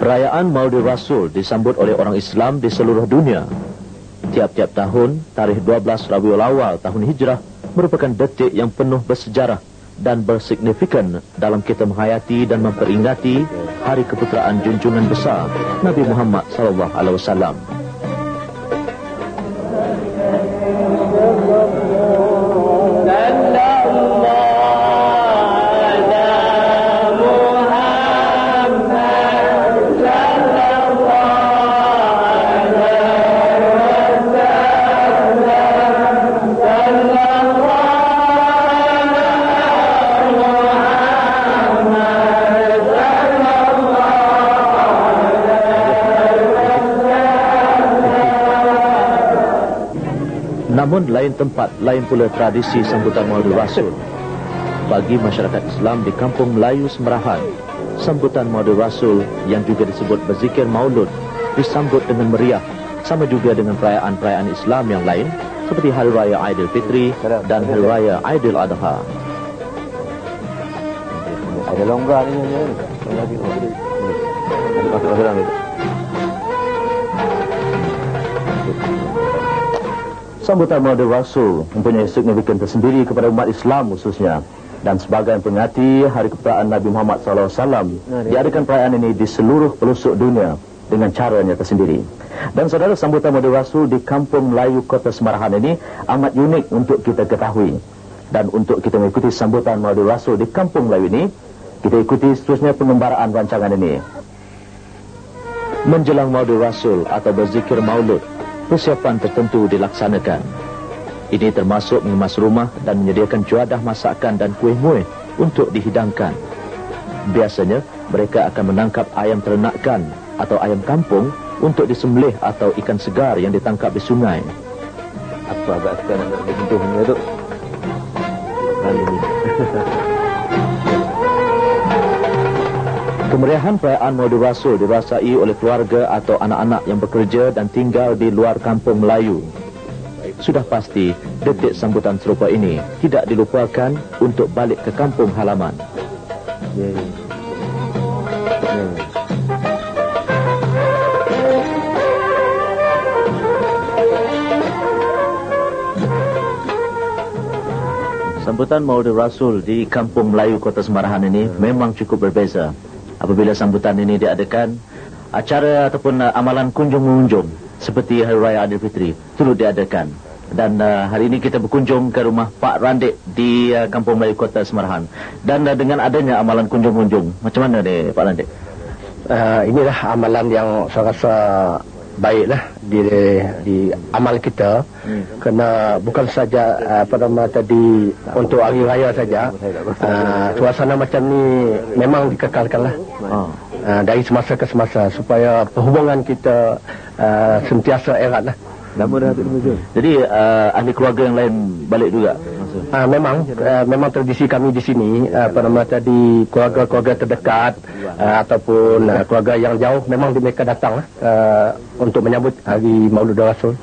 Perayaan Maulid Rasul disambut oleh orang Islam di seluruh dunia. Tiap-tiap tahun, tarikh 12 Rabiul Awal tahun Hijrah merupakan detik yang penuh bersejarah dan bersignifikan dalam kita menghayati dan memperingati hari keputeraan junjungan besar Nabi Muhammad SAW. Namun lain tempat, lain pula tradisi sambutan Maulid Rasul. Bagi masyarakat Islam di Kampung Melayu Semerahan, sambutan Maulid Rasul yang juga disebut berzikir maulud disambut dengan meriah, sama juga dengan perayaan-perayaan Islam yang lain seperti Hari Raya Aidilfitri dan Hari Raya Aidil Adha. Ada longgar ni. Sambutan Maulid Rasul mempunyai signifikan tersendiri kepada umat Islam khususnya, dan sebagai pengingati hari keputeraan Nabi Muhammad SAW, diadakan perayaan ini di seluruh pelosok dunia dengan caranya tersendiri. Dan saudara, sambutan Maulid Rasul di Kampung Melayu Kota Semerahan ini amat unik untuk kita ketahui. Dan untuk kita mengikuti sambutan Maulid Rasul di Kampung Melayu ini, kita ikuti seterusnya pengembaraan rancangan ini. Menjelang Maulid Rasul atau berzikir maulud, persiapan tertentu dilaksanakan. Ini termasuk mengemas rumah dan menyediakan juadah masakan dan kuih-muih untuk dihidangkan. Biasanya, mereka akan menangkap ayam ternakan atau ayam kampung untuk disembelih atau ikan segar yang ditangkap di sungai. Aku agak sekarang nak berbentuknya tu. Kemeriahan perayaan Maulid Rasul dirasai oleh keluarga atau anak-anak yang bekerja dan tinggal di luar Kampung Melayu. Sudah pasti, detik sambutan serupa ini tidak dilupakan untuk balik ke kampung halaman. Sambutan Maulid Rasul di Kampung Melayu Kota Semerahan ini memang cukup berbeza. Apabila sambutan ini diadakan, acara ataupun amalan kunjung-mengunjung seperti Hari Raya Aidilfitri turut diadakan. Dan hari ini kita berkunjung ke rumah Pak Randik di Kampung Melayu Kota Semerahan. Dan dengan adanya amalan kunjung-mengunjung, macam mana ni Pak Randik? Inilah amalan yang saya rasa baiklah di amal kita, kerana bukan saja tadi untuk hari raya saja. Suasana macam ni memang dikekalkanlah dari semasa ke semasa supaya hubungan kita sentiasa eratlah. Jadi ahli keluarga yang lain balik juga. Memang tradisi kami di sini tadi keluarga-keluarga terdekat ataupun keluarga yang jauh memang mereka datang untuk menyambut hari Maulid Rasul.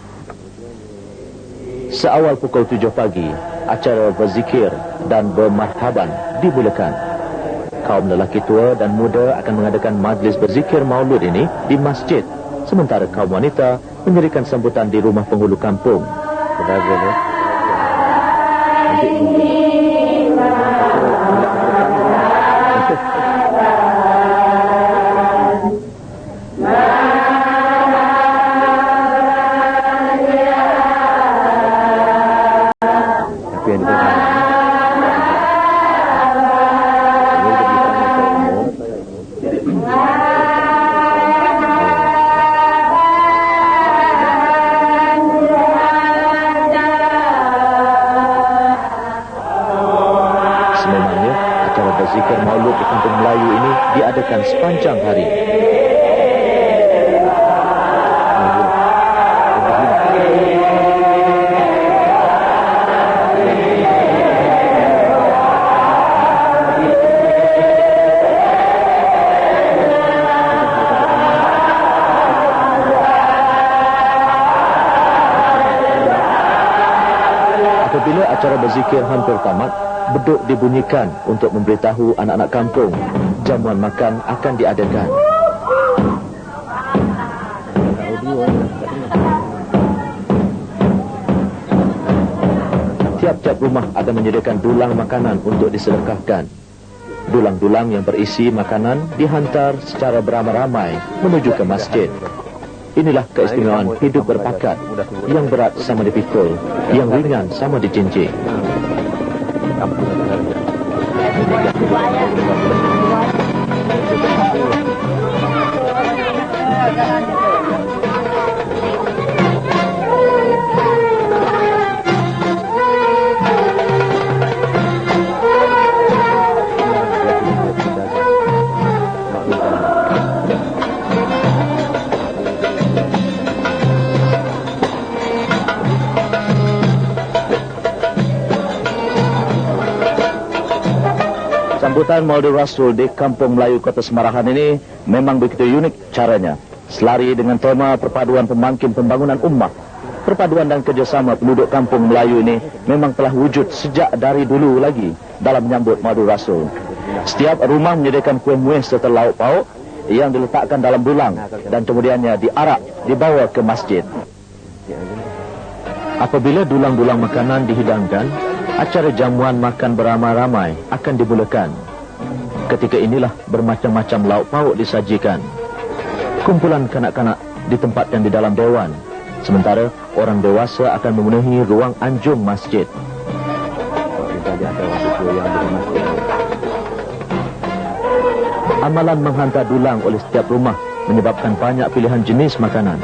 Seawal pukul 7 pagi, acara berzikir dan bermarhaban dimulakan. Kaum lelaki tua dan muda akan mengadakan majlis berzikir maulud ini di masjid, sementara kaum wanita memberikan sambutan di rumah penghulu kampung. Berzikir maulud di Kampung Melayu ini diadakan sepanjang hari. Apabila acara berzikir hampir tamat, beduk dibunyikan untuk memberitahu anak-anak kampung jamuan makan akan diadakan. Tiap-tiap rumah akan menyediakan dulang makanan untuk disedekahkan. Dulang-dulang yang berisi makanan dihantar secara beramai-ramai menuju ke masjid. Inilah keistimewaan hidup berpakat, yang berat sama dipikul, yang ringan sama dijinjing. Sambutan Maulid Rasul di Kampung Melayu Kota Semarahan ini memang begitu unik caranya. Selari dengan tema perpaduan pembangkit pembangunan ummah. Perpaduan dan kerjasama penduduk Kampung Melayu ini memang telah wujud sejak dari dulu lagi dalam menyambut Maulid Rasul. Setiap rumah menyediakan kuih-muih serta lauk pauk yang diletakkan dalam dulang dan kemudiannya diarak dibawa ke masjid. Apabila dulang-dulang makanan dihidangkan, acara jamuan makan beramai-ramai akan dimulakan. Ketika inilah bermacam-macam lauk pauk disajikan. Kumpulan kanak-kanak ditempatkan di dalam dewan, sementara orang dewasa akan memenuhi ruang anjung masjid. Amalan menghantar dulang oleh setiap rumah menyebabkan banyak pilihan jenis makanan.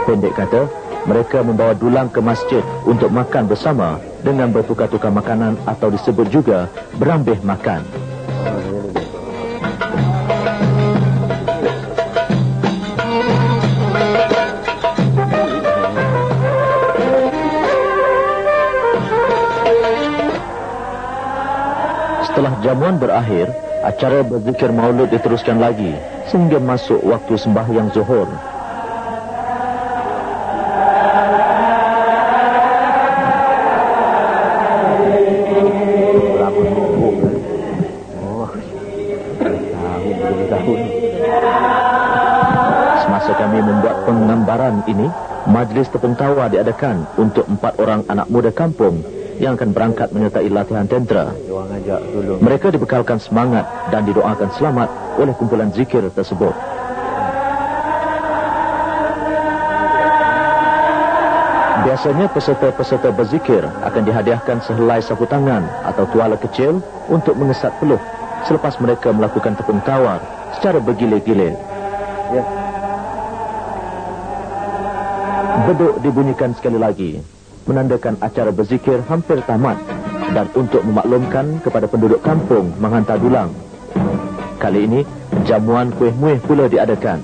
Pendek kata, mereka membawa dulang ke masjid untuk makan bersama dengan bertukar-tukar makanan atau disebut juga berambih makan. Setelah jamuan berakhir, acara berzikir maulud diteruskan lagi sehingga masuk waktu sembahyang zuhur. Semasa kami membuat penggambaran ini, majlis tepung tawa diadakan untuk 4 orang anak muda kampung yang akan berangkat menyertai latihan tentera. Mereka dibekalkan semangat dan didoakan selamat oleh kumpulan zikir tersebut. Biasanya peserta-peserta berzikir akan dihadiahkan sehelai sapu tangan atau tuala kecil untuk mengesat peluh selepas mereka melakukan tepung tawar secara bergilir-gilir. Beduk dibunyikan sekali lagi, menandakan acara berzikir hampir tamat, dan untuk memaklumkan kepada penduduk kampung menghantar dulang. Kali ini, jamuan kuih-muih pula diadakan.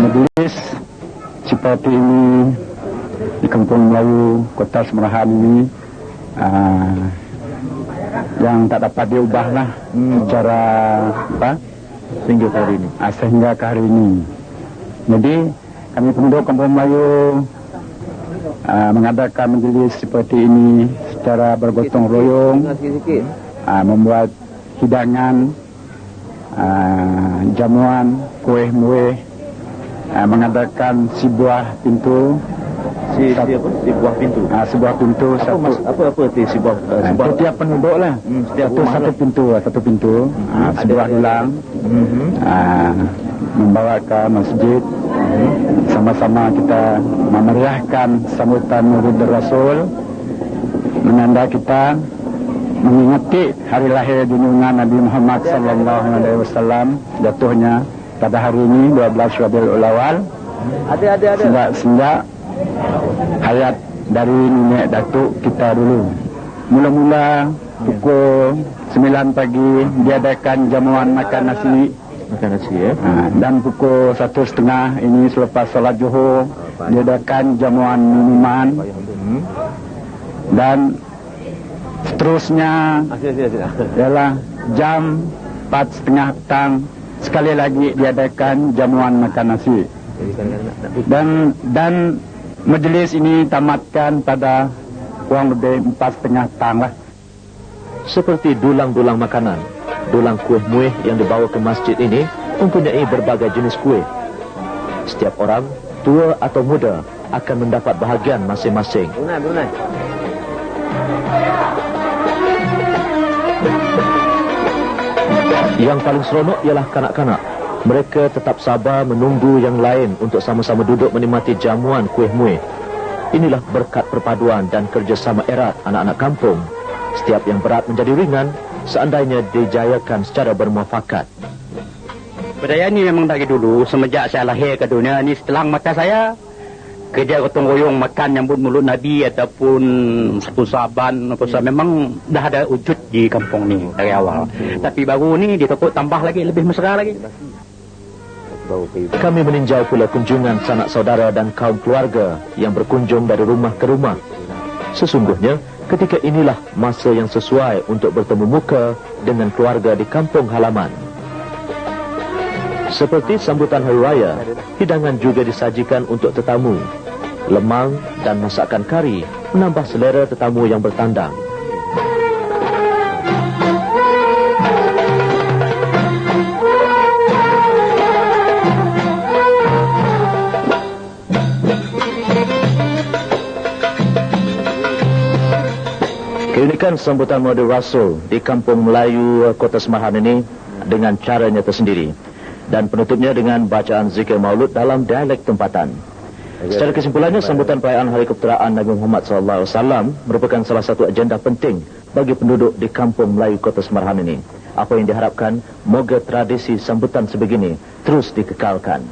Majlis seperti ini di Kampung Melayu Kota Semarahan ini yang tak dapat diubahlah secara sehingga ke hari ini. Sehingga ke hari ini. Jadi kami penduduk Kampung Melayu mengadakan majlis seperti ini secara bergotong royong, membuat hidangan, jamuan, kuih-muih, mengadakan sebuah pintu. Sebuah pintu. Sebuah pintu. Apa arti sebuah setiap penduduk lah. Satu pintu. Sebuah dulang. Membawa ke masjid. Sama-sama kita memeriahkan sambutan Maulid Rasul, menanda kita mengingati hari lahir junjungan Nabi Muhammad SAW jatuhnya pada hari ini 12 Rabiul Awal. Sejak hayat dari nenek datuk kita dulu. Mula-mula pukul 9 pagi diadakan jamuan makan nasi. Dan pukul 1:30 ini selepas salat zuhur diadakan jamuan minuman. Dan seterusnya ialah jam 4:30 petang sekali lagi diadakan jamuan makan nasi. Dan majlis ini tamatkan pada kurang lebih 4:30 petang lah. Seperti dulang-dulang makanan, dulang kuih-muih yang dibawa ke masjid ini mempunyai berbagai jenis kuih. Setiap orang, tua atau muda, akan mendapat bahagian masing-masing. Brunei. Yang paling seronok ialah kanak-kanak. Mereka tetap sabar menunggu yang lain untuk sama-sama duduk menikmati jamuan kuih muih. Inilah berkat perpaduan dan kerjasama erat anak-anak kampung. Setiap yang berat menjadi ringan seandainya dijayakan secara bermuafakat. Budaya ini memang dari dulu, semenjak saya lahir ke dunia ini, setelah mata saya kerja gotong royong makan nyambut mulut Nabi ataupun satu saban memang dah ada wujud di kampung ni dari awal. Tapi baru ni ditakut tambah lagi, lebih mesra lagi. Kami meninjau pula kunjungan sanak saudara dan kaum keluarga yang berkunjung dari rumah ke rumah. Sesungguhnya ketika inilah masa yang sesuai untuk bertemu muka dengan keluarga di kampung halaman. Seperti sambutan Hari Raya, hidangan juga disajikan untuk tetamu. Lemang dan masakan kari menambah selera tetamu yang bertandang. Keunikan sambutan Maulid Rasul di Kampung Melayu Kota Semarahan ini dengan caranya tersendiri. Dan penutupnya dengan bacaan zikir maulud dalam dialek tempatan. Secara kesimpulannya, sambutan perayaan Hari Keputeraan Nabi Muhammad SAW merupakan salah satu agenda penting bagi penduduk di Kampung Melayu Kota Semarahan ini. Apa yang diharapkan, moga tradisi sambutan sebegini terus dikekalkan.